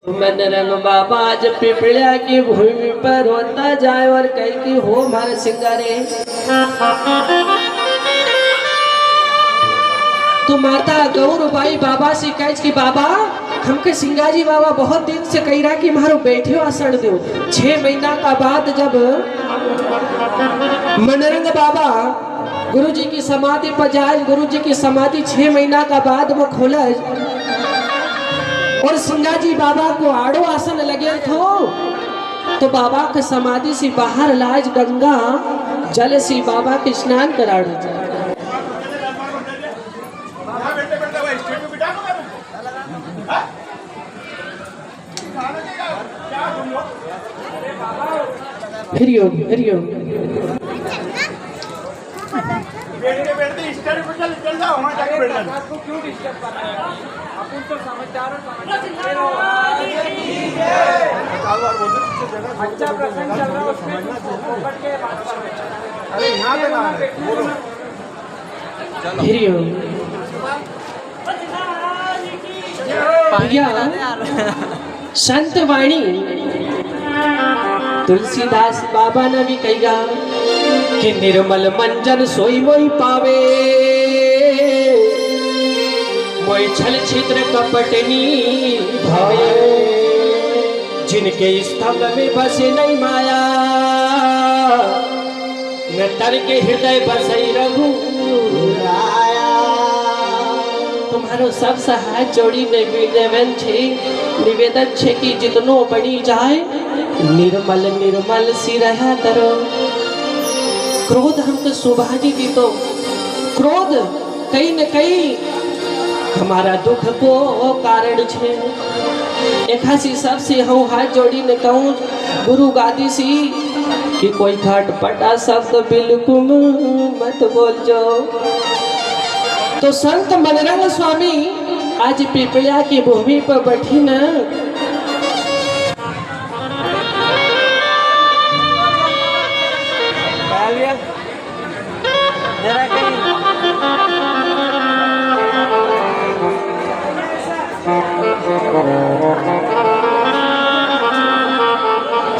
मन रंग बाबा आज पिपलिया की भूमि पर होता जाए और कह की हो हमारे सिंगारे। तो माता गौरबाई बाबा से कह कि बाबा हमके सिंगाजी बाबा बहुत दिन से कह रहा कि मारो बैठे आसन दो। 6 महीना का बाद जब मनरंग बाबा गुरु जी की समाधि पर जाए, गुरु जी की समाधि 6 महीना का बाद वो खोला और सिंगाजी बाबा को आड़ो आसन लगे तो बाबा के समाधि से बाहर लाज गंगा जल से बाबा के स्नान करा जाए। हरिओम हरिओम बैठते स्टैंड पे चल जाओ, वहां जाके बैठ जाओ। आपको क्यों डिस्टर्ब कर रहे हैं? अपन तो समझदार हो, अच्छा प्रसंग चल रहा है उसमें पकड़ के बात कर रहे हैं। अरे यहां पे ना बोलो। हरिओम संत वाणी तुलसीदास बाबा ने भी कहा कि निर्मल मंजन सोई मोई पावे, मोई छल छिद्र कपटनी भावे, जिनके स्तंभ में बसे नहीं माया, न तर के हृदय बसई रघुराया। तुम्हारो सब सहाय जोड़ी निवेदन छे कि जितनो बड़ी जाए निर्मल निर्मल सी रहा करो। क्रोध हमको सुभाजी दी तो क्रोध कहीं न कहीं हमारा दुख को कारण छे। एकासी सबसे हम हाथ जोड़ी ने कहूँ गुरु गादी सी कि कोई घटपटा शब्द बिल्कुल मत बोल जो। तो संत मनरंग स्वामी आज पिपलिया की भूमि पर बैठी न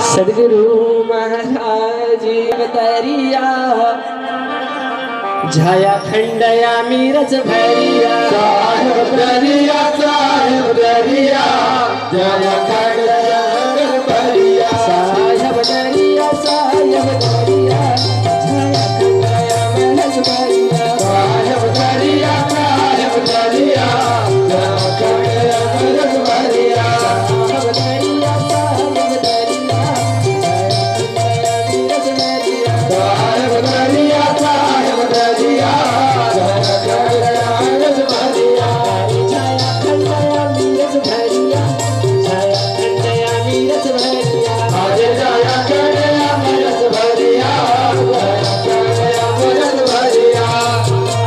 सदगुरु महाराज दरिया झाया खंडया मीरज भरिया, साहेब दरिया साहेब दरिया जय खंडया भरिया, साहेब दरिया साहेब दरिया झाया खंडया मीरज भरिया, साहेब दरिया साहेब दरिया जय खंडया भरिया, साहेब दरिया साहेब दरिया साहेब दरिया साहेब दरिया जय खंडया भरिया, झाया खंडया मीरज भरिया, झाया खंडया मीरज भरिया, अरे जय खंडया भरिया जय खंडया भरिया,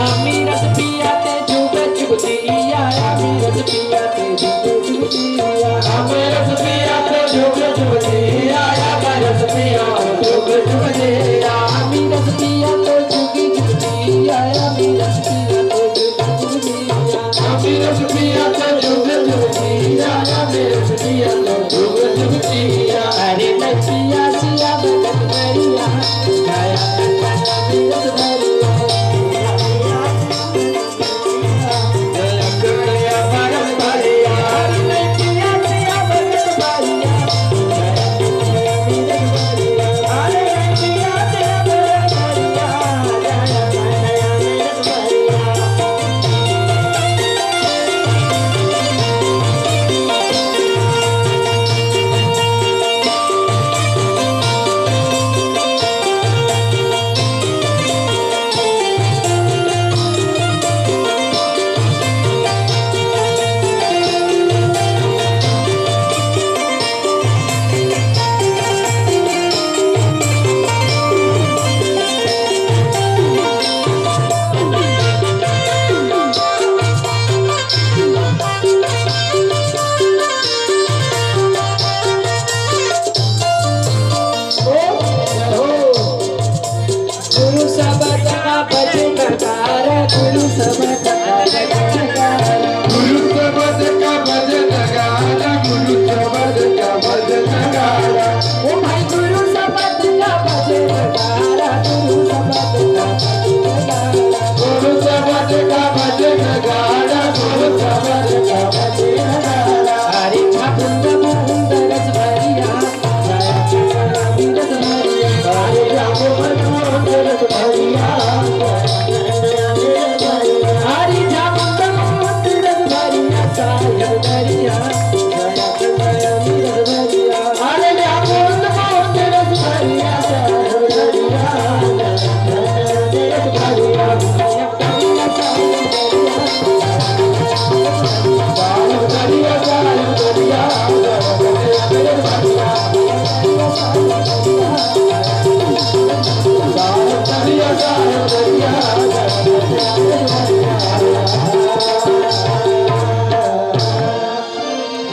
अमीरत पिया ते जुग जुग दिया, अमीरत पिया ते जुग जुग दिया, अमृत पिया ते जुग जुग दिया, अमृत पिया जुग जुग दिया, अमीरत पिया तो जुग जुग दिया, अमीरत पिया तो जुग जुग दिया, अमृत पिया ते जुग जुग दिया, अमृत पिया ते जुग जुग दिया, अरे नचिया सिया बदन भरिया, गाया खंडया अमीरत भरिया, जय खंडया भरिया, नचिया सिया बदन भरिया, गाया खंडया अमीरत भरिया, अरे नचिया सिया बदन भरिया, गाया खंडया अमीरत भरिया। गुरु सबद का भजनकार, गुरु सबद का भजनकार, गुरु सबद का भजन गाना, गुरु सबद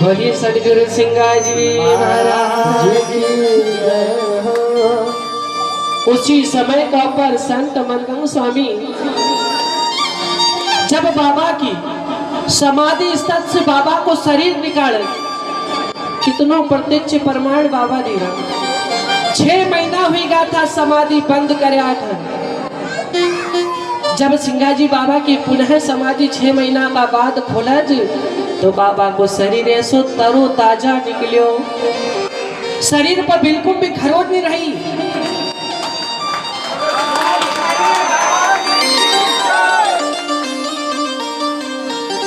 बोलिए सदगुरु सिंगार जी महाराज की जय हो। उसी समय का पर संत मनगंग स्वामी जब बाबा की समाधि स्थल से बाबा को शरीर निकाले, कितनों प्रत्यक्ष प्रमाण बाबा दे रहा। 6 महीना हुई गया था समाधि बंद कर था। जब सिंगाजी बाबा की पुनः समाधि 6 महीना का बाद खोलज तो बाबा को शरीर ऐसो तरो ताजा निकलियो, शरीर पर बिल्कुल भी खरोट नहीं रही।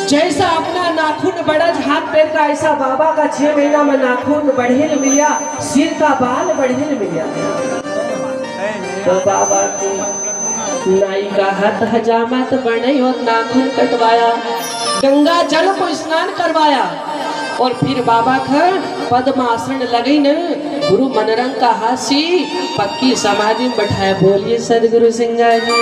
जैसा अपना नाखून बढ़ज हाथ पैर का, ऐसा बाबा का 6 महीना में नाखून बढ़ेल मिलिया, सिर का बाल बढ़ेल मिलिया। तो बाबा को नाई का हाथ हजामत बने और नाखून कटवाया, गंगा जल को स्नान करवाया और फिर बाबा का पद्मासन लगी न, गुरु मनरंग का हासी पक्की समाधि में बैठाया। बोलिए सदगुरु सिंगार जी।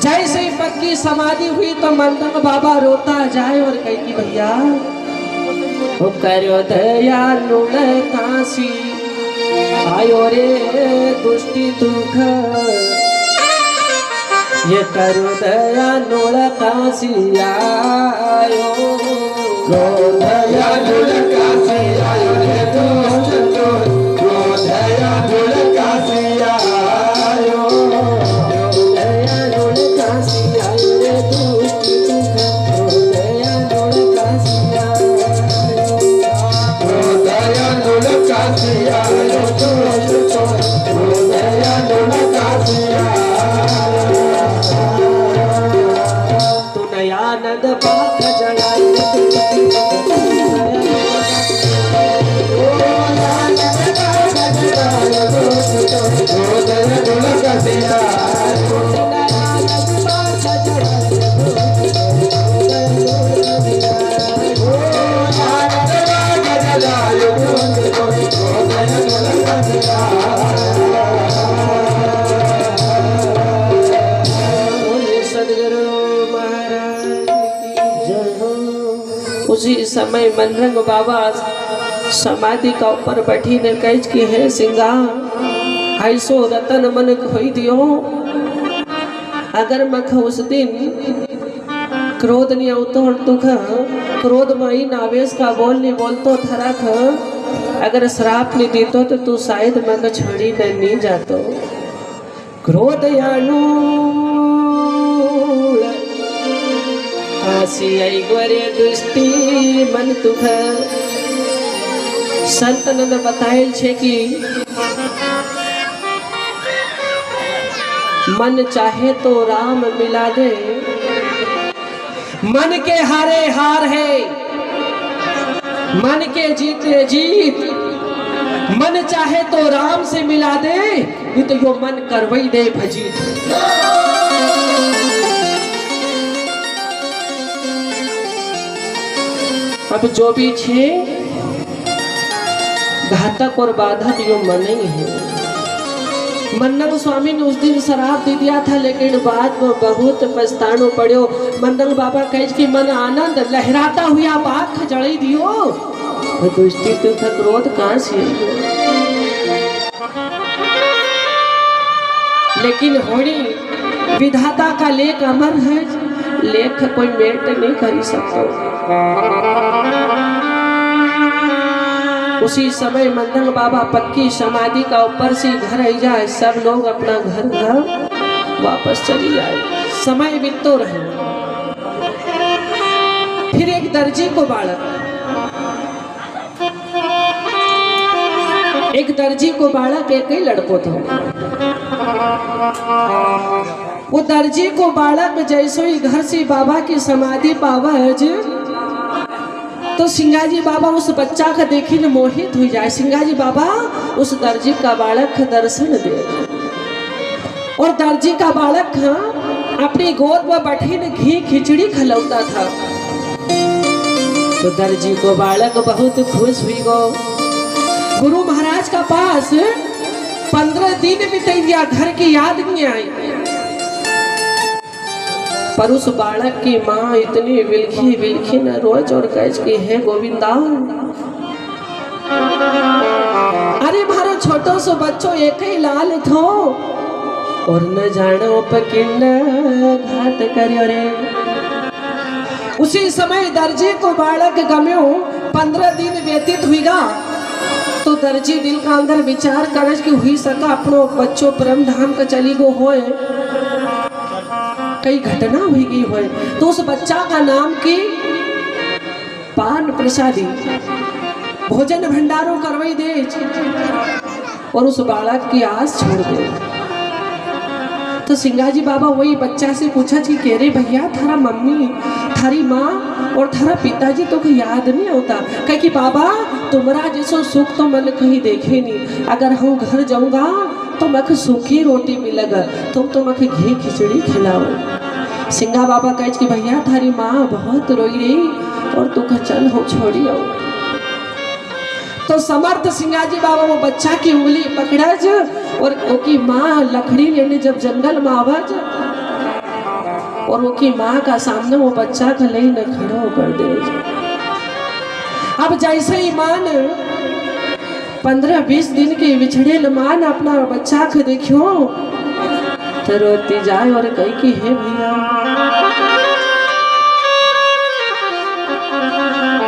जैसे ही पक्की समाधि हुई तो मनरंग बाबा रोता जाए और कहती भैया वो करो दया नुण काशी आयो रे दुष्टि दुख, ये करो दया नुण काशी आयो, दया नुण काशी आयो रे दुष्ट दुख, दया नुण काशी आयो, दया नुण काशी आयो रे दुष्ट दुख, दया नुण काशी आयो, दया नुण काशी आयो दुष्ट दुख, दया नुण काशी आयो। तू नयानंद पाख जगाई उसी समय मनरंग बाबा समाधि का ऊपर बैठी ने कह कि है सिंगार ऐसो रतन मन खोई दियो, अगर मख उस दिन क्रोध नहीं आवतो और तुख क्रोध में ही नावेश का बोल नहीं बोलतो थरक, अगर श्राप नहीं देतो तो तू शायद मग छोड़ी नहीं जातो। क्रोध यानु काशी आई गोरे दुष्टि मन तुख। संत नंद बताएल छे कि मन चाहे तो राम मिला दे, मन के हारे हार है, मन के जीते जीत, मन चाहे तो राम से मिला दे, नहीं तो यो मन करवई दे भजीत। अब जो भी छे घातक और बाधक यो मन ही है। मनरंग स्वामी ने उस दिन शराब दे दिया था, लेकिन बाद में बहुत पछतानो पड़ो। मनरंग बाबा कहे कि मन आनंद लहराता हुआ बाख जड़ी दियो, दुष्टि दुख क्रोध कहाँ से। लेकिन होनी विधाता का लेख अमर है, लेख कोई मेट नहीं कर सकता। उसी समय मनरंग बाबा पक्की समाधि का ऊपर से घर आई जाए, सब लोग अपना घर वापस चली जाए। समय बीततो रहे। फिर एक दर्जी को बालक एक ही लड़को था। वो दर्जी को बालक जैसो ही घर से बाबा की समाधि पावज तो सिंगाजी बाबा उस बच्चा का देखी न मोहित हो जाए। सिंगाजी बाबा उस दर्जी का बालक दर्शन दे और दर्जी का बालक अपनी गोद में बैठी न घी खिचड़ी खिलौता था। तो दर्जी को बालक बहुत खुश हुई गो। गुरु महाराज का पास 15 दिन बिता दिया, घर की याद नहीं आई। पर उस बालक की माँ इतनी विलखी विलखी न रोज और कह के है गोविंदा, अरे मारो छोटो सो बच्चो एक ही लाल थो और न जानो पकिन घात करियो रे। उसी समय दर्जी को बालक गम्यो 15 दिन व्यतीत हुईगा तो दर्जी दिल का अंदर विचार करज कि हुई सका अपनो बच्चों परम धाम का चली गो होए, कई घटना हुई गई होए। तो उस बच्चा का नाम की पान प्रसादी भोजन भंडारों करवाई दे और उस बालक की आस छोड़ दे। तो सिंगाजी बाबा वही बच्चा से पूछा कि कह रे भैया थारा मम्मी थारी माँ और थारा पिताजी तो कोई याद नहीं होता? कह कि बाबा तुम्हारा जैसो सुख तो मैंने कहीं देखे नहीं, अगर हम घर जाऊंगा तो मख सूखी रोटी मिलेगा, तुम तो मख घी खिचड़ी खिलाओ। सिंगा बाबा कह कि भैया थारी माँ बहुत रोई रही और तू कह चल हो छोड़ी आओ। तो समर्थ सिंगाजी बाबा वो बच्चा की उंगली पकड़ज और ओकी माँ लकड़ी लेने जब जंगल में आवज और ओकी माँ का सामने वो बच्चा का ले न खड़ा कर दे। अब जैसे ही मान 15-20 दिन के बिछड़े मान अपना बच्चा को देखियो तो रोती जाए और कही कि हे भैया,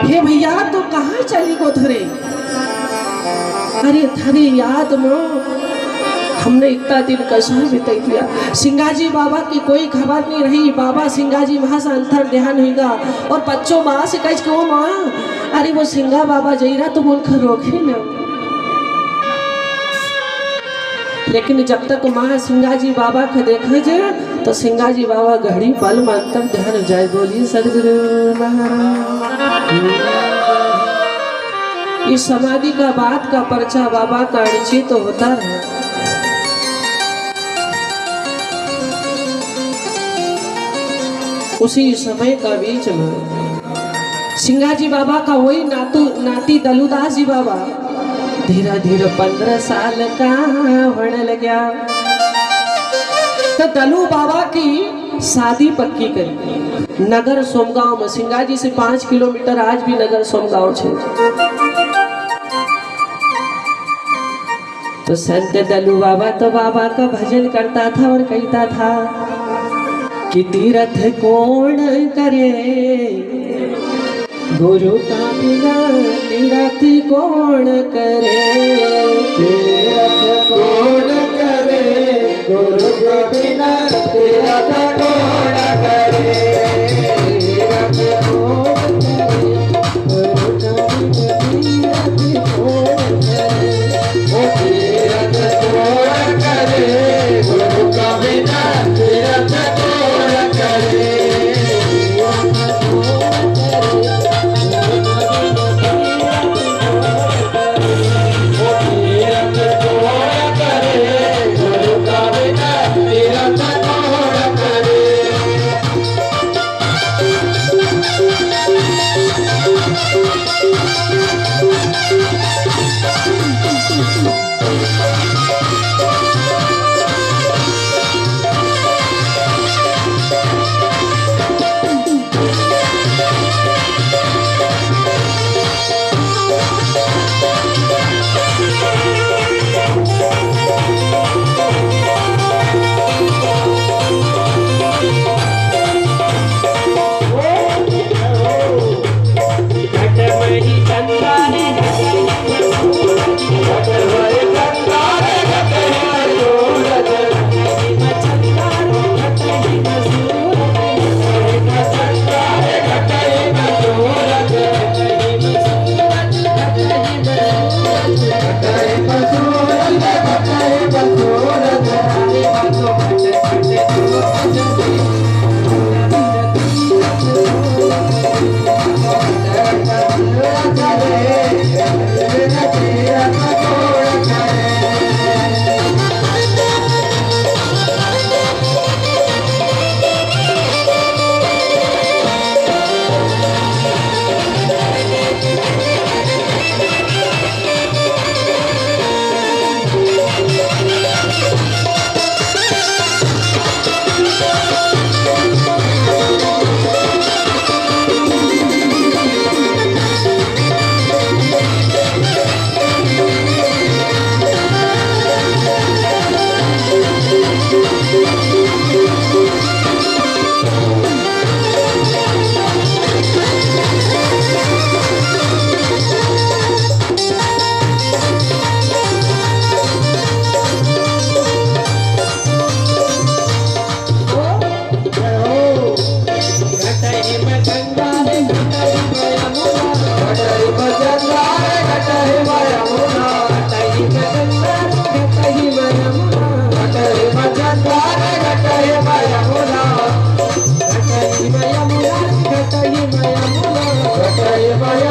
हे भैया तो कहाँ चली गो थरे? अरे थारी याद में हमने इतना दिन कशा बिताई दिया। सिंगाजी बाबा की कोई खबर नहीं रही। बाबा सिंगाजी वहां से अंतर ध्यान हुईगा और बच्चों माँ से कह के वो माँ अरे वो सिंगा बाबा जईरा तो बोल कर रोके न। लेकिन जब तक माँ सिंगाजी बाबा को देखे जे तो सिंगाजी बाबा घड़ी पल में अंतर ध्यान जाए। बोलिए सदगुरु महाराज। इस समाधि का बात का पर्चा बाबा का अर्ची तो होता रहा। उसी समय का बीच में सिंगाजी बाबा का वही नाती दलुदास जी बाबा धीरे धीरे 15 साल का होने लग गया। तो दलू बाबा की शादी पक्की करी नगर सोमगांव में। सिंगाजी से 5 किलोमीटर आज भी नगर सोमगांव है। तो संत दलू बाबा तो बाबा का भजन करता था और कहता था कि तीर्थ कौन करे गुरु का बिना, तीर्थ कौन करे, तीर्थ कौन करे गुरु के बिना, तीर्थ कौन करे, तीर्थ कौन करे गुरु का बिना, तीर्थ कौन करे,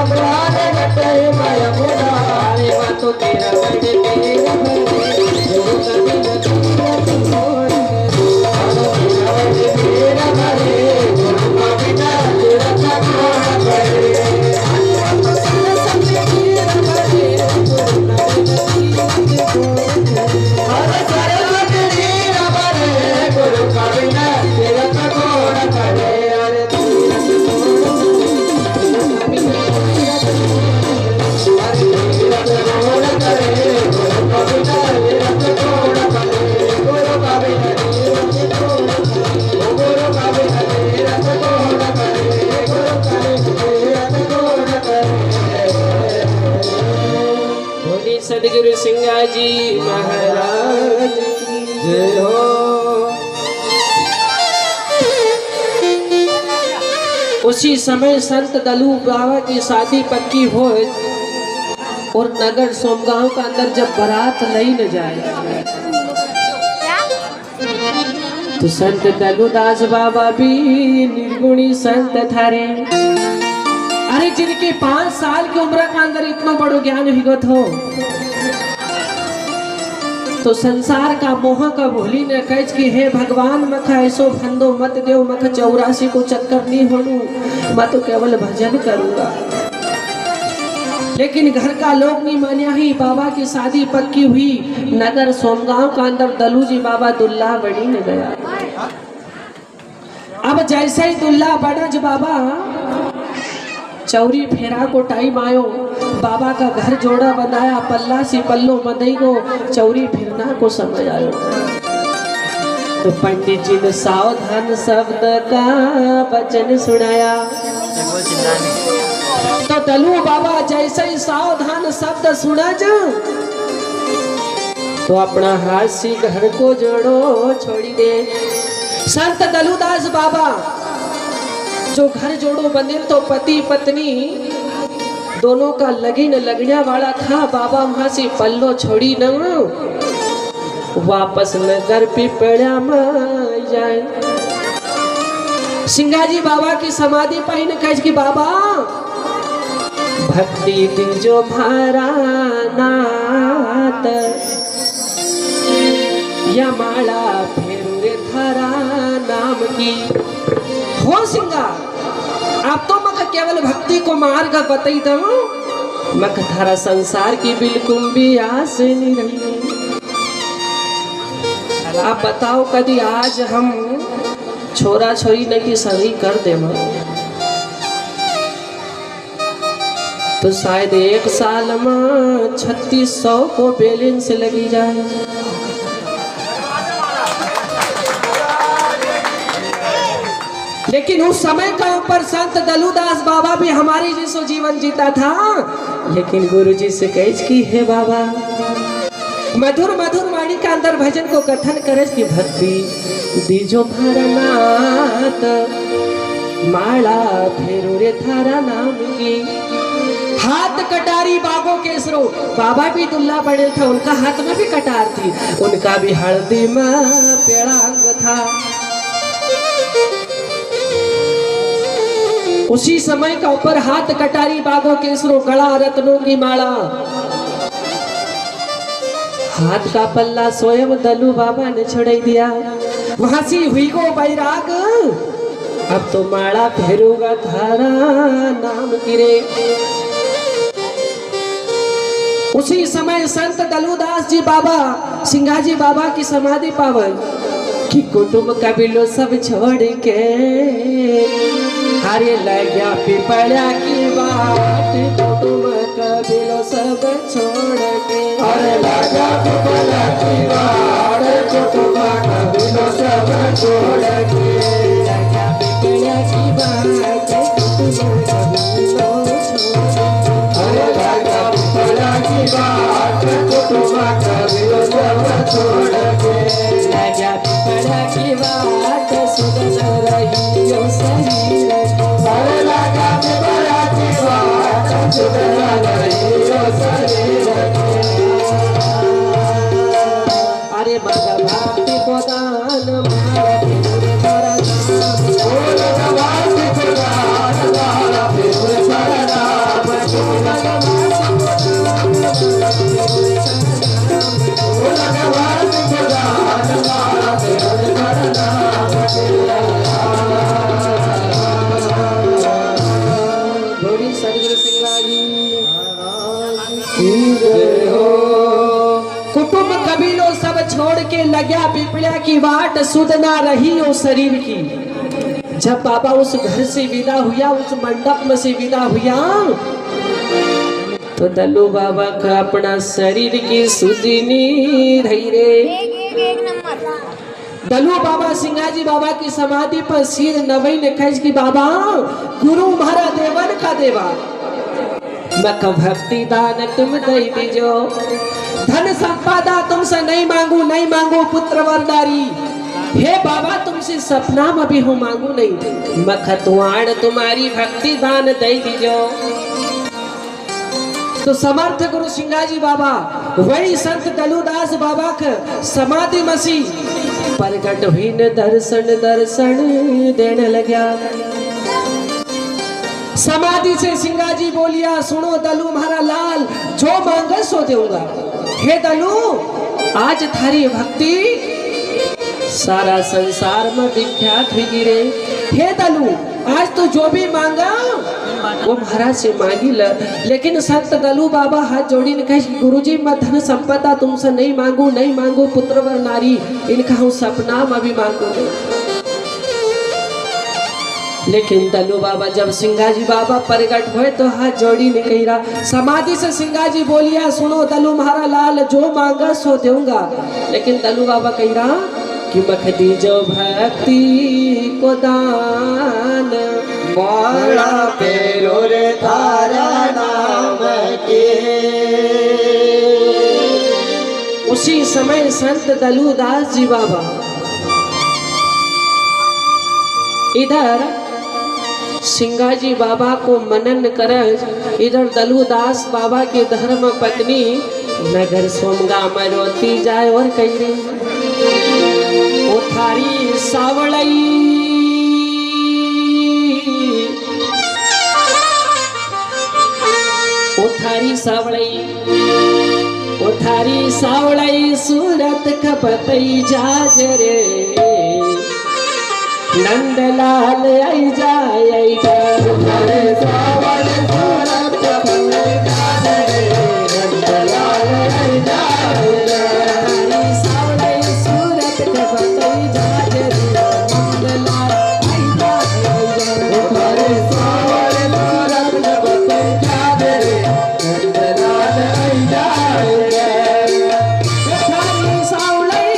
प्राण घटे माया मुरा अरे वा तो तेरा बड़ तेरा बड़े जो कभी न छोड़ तेरा भरे गुरु का बिना तेरा कौन करे हर सरस्वत नीर भरे गुरु का बिना तेरा कौन करे अरे सदगुरु सिंगा जी महाराज जय हो उसी समय संत दलू बाबा की शादी पक्की हो और नगर सोमगांव का अंदर जब बारात नहीं न जाए तो संत दलूदास बाबा भी निर्गुणी संत थारे। अरे जिनके 5 साल की उम्र का अंदर इतना बड़ो ज्ञान विगत हो तो संसार का मोह का भोली ने कह कि हे भगवान मख ऐसो फंदो मत देव मख 84 को चक्कर नहीं होनू मैं तो केवल भजन करूंगा। लेकिन घर का लोग नहीं मान्या ही बाबा की शादी पक्की हुई। नगर सोमगांव का अंदर दलू जी बाबा दुल्ला बड़ी ने गया। अब जैसे ही दुल्ला बड़ा जी बाबा चौरी फेरा को टाइम आयो बाबा का घर जोड़ा बनाया पल्ला सी पल्लो मदई को चौरी फिरना को समय आयो तो पंडित जी ने सावधान शब्द का वचन सुनाया। तो दलू बाबा जैसे ही सावधान शब्द सुना जा तो अपना हाथ से घर को जोड़ो छोड़ी दे। संत दलूदास बाबा जो घर जोड़ो बने तो पति पत्नी दोनों का लगिन लगने वाला था। बाबा वहां से पल्लो छोड़ी न वापस नगर पिपड़ा में जाए। सिंगाजी बाबा की समाधि पाइन कह कि बाबा भक्ति दीजो भारा नाथ या माला फेरे धरा नाम की हो सिंगा आप तो मक केवल भक्ति को मार्ग बताई दो मक थारा संसार की बिल्कुल भी आस नहीं रही। आप बताओ कभी आज हम छोरा छोरी न की सही कर दे तो शायद 1 साल में 3600 को बैलेंस लगी जाए। लेकिन उस समय का ऊपर संत दलूदास बाबा भी हमारी जैसो जीवन जीता था। लेकिन गुरु जी से कह कि हे बाबा मधुर मधुर वाणी का अंदर भजन को कथन करे कि भक्ति दीजो भरनाथ माला फेरो रे थारा नाम की। हाथ कटारी बागों के सरो बाबा भी दुल्ला बड़े था उनका हाथ में भी कटार थी उनका भी हल्दी में पेड़ा अंग था। उसी समय का ऊपर हाथ कटारी बागों के सरो गला रत्नों की माला हाथ का पल्ला स्वयं दलू बाबा ने छोड़ दिया। वहां से हुई को बैराग अब तो माला फेरूंगा थारा नाम किरे। उसी समय संत दलूदास जी बाबा सिंगाजी बाबा की समाधि पावन कि कुटुंब कबीलों सब छोड़ के हरे लग्या पिपड़ा की बात कुटुंब कबीलों सब छोड़ के हरे लग्या पिपड़ा की बात कुटुंब कबीलों सब छोड़ के लग्या पिपड़ा की बात कुटुंब कबीलों हरे लग्या पिपड़ा की बात कुटुंब कबीलों सब छोड़ के लग्या पिपड़ा की बात सुधर रही हो सही हरे लग्या पिपड़ा की बात सुधर रही हो सही। अरे भगवान गोदान बोली सदगुरु सिंगाजी कुटुंब कबीलों सब छोड़ के लग्या पिपलिया की वाट सुध ना रही ओ शरीर की। जब बाबा उस घर से विदा हुआ, उस मंडप में से विदा हुआ, तो दल्लू बाबा का अपना शरीर की सुधी नहीं रही रे। एक नंबर। दल्लू बाबा सिंगाजी बाबा की समाधि पर सिर नवई ने कह कि बाबा गुरु हमारा देवन का देवा, मक भक्ति दान तुम दे दीजो, धन संपदा तुमसे नहीं मांगू पुत्र वरदारी। हे बाबा तुमसे सपना में भी हूँ मांगू नहीं, मखतुआण तुम्हारी भक्ति दान दे दीजो। तो समर्थ गुरु सिंगाजी बाबा वही संत दलुदास बाबा का समाधि मसी प्रगट हुई न दर्शन देने लग्या। समाधि से सिंगाजी बोलिया, सुनो दलू म्हारा लाल, जो मांगे सो दूंगा। हे दलू आज थारी भक्ति सारा संसार में विख्यात हुई गिरे। हे दलू आज तो जो भी मांगा वो महाराज से मांगी ल, लेकिन संत दलू बाबा हाथ जोड़ी ने कहा गुरुजी मैं धन संपदा तुमसे नहीं मांगू पुत्र वर नारी, इनका हूँ सपना में भी मांगू। लेकिन दलू बाबा जब सिंगाजी बाबा प्रगट हुए तो हाथ जोड़ी ने कही, समाधि से सिंगाजी बोलिया, सुनो दलू महारा लाल, जो मांगा सो दूंगा। लेकिन दलू बाबा कही रहा कि मख दीजो भक्ति को दान, मोरा पेरो रे तारा नाम के। उसी समय संत दलुदास जी बाबा इधर सिंगाजी बाबा को मनन कर, इधर दलुदास बाबा के धर्म पत्नी नगर सोमगा में रोती जाए और कही रही, ओ थारी सावड़ई ओ थारी सावड़ई सूरत खपतई जाज रे, नंदलाल आई जाए आई जाए सावड़ सूरत खपतई जाज रे, नंदलाल आई जाए रे। सावड़ई सूरत खपतई जाज रे, नंदलाल आई जाए थारे सावड़ सूरत खपतई जाज रे, नंदलाल आई जाए रे। थारी सावड़ई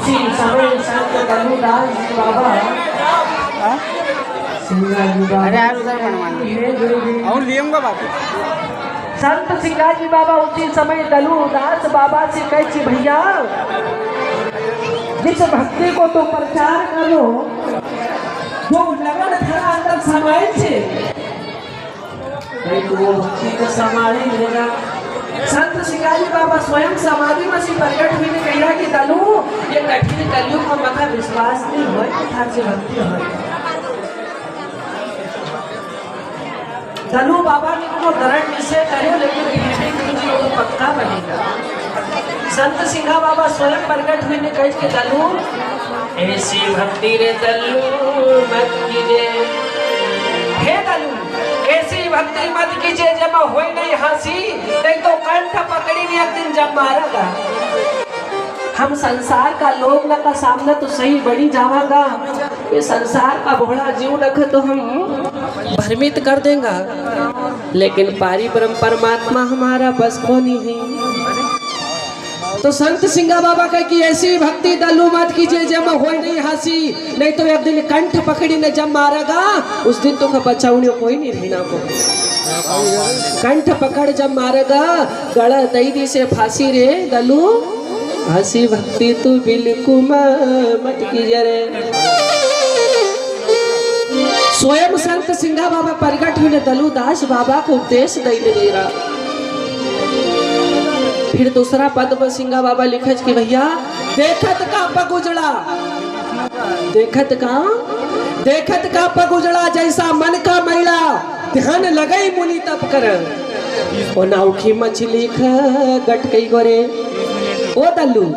उसी समय संत दलुदास जी बाबा सिंगाजी बाबा अरे यार उधर बनवाना और लियूंगा बाबू संत सिंगाजी बाबा उसी समय दलुदास बाबा से कहे छी भैया जिस भक्ति को तो प्रचार करो जो लगन खड़ा अंदर समाये छे नहीं तो वो भक्ति को संभाले लेगा। संत सिंगाजी बाबा स्वयं समाधि में से प्रकट हुए ने कहा कि दलु ये कठिन कलयुग में मथा विश्वास नहीं होय तथा से भक्ति होय। दलु बाबा ने को दृढ़ निश्चय करे लेकिन धीरे धीरे वो पक्का बनेगा। संत सिंगा बाबा स्वयं प्रकट हुए ने कहे कि दलु ऐसी भक्ति रे दलु मत कीजिए, हे दलु ऐसी भक्ति मत कीजिए जब होई नहीं हंसी नहीं तो कंठ पकड़ी नहीं एक दिन जब मारेगा। हम संसार का लोग न का सामने तो सही बड़ी जावागा, ये संसार का भोला जीव रख तो हम भ्रमित कर देगा, लेकिन पारी ब्रह्म परमात्मा हमारा बस को नहीं है। तो संत सिंगा बाबा कहे कि ऐसी भक्ति दलु मत कीजिए जब होई नहीं हंसी नहीं तो एक दिन कंठ पकड़ी ने जब मारेगा उस दिन तो बचाउने कोई नहीं रहना को। कंठ पकड़ जब मारेगा गला दी से फांसी रे दलु हंसी भक्ति तू बिल्कुल मत कीजिए रे। स्वयं संत सिंगा बाबा प्रकट हुए दलुदास बाबा को उपदेश दे रहा। फिर दूसरा पद में सिंगा बाबा लिखे कि भैया देखत का पग उजड़ा, देखत का पग उजड़ा जैसा मन का मैला ध्यान लगई मुनि तप कर ओ नौखी मछली गट कई गोरे ओ दल्लू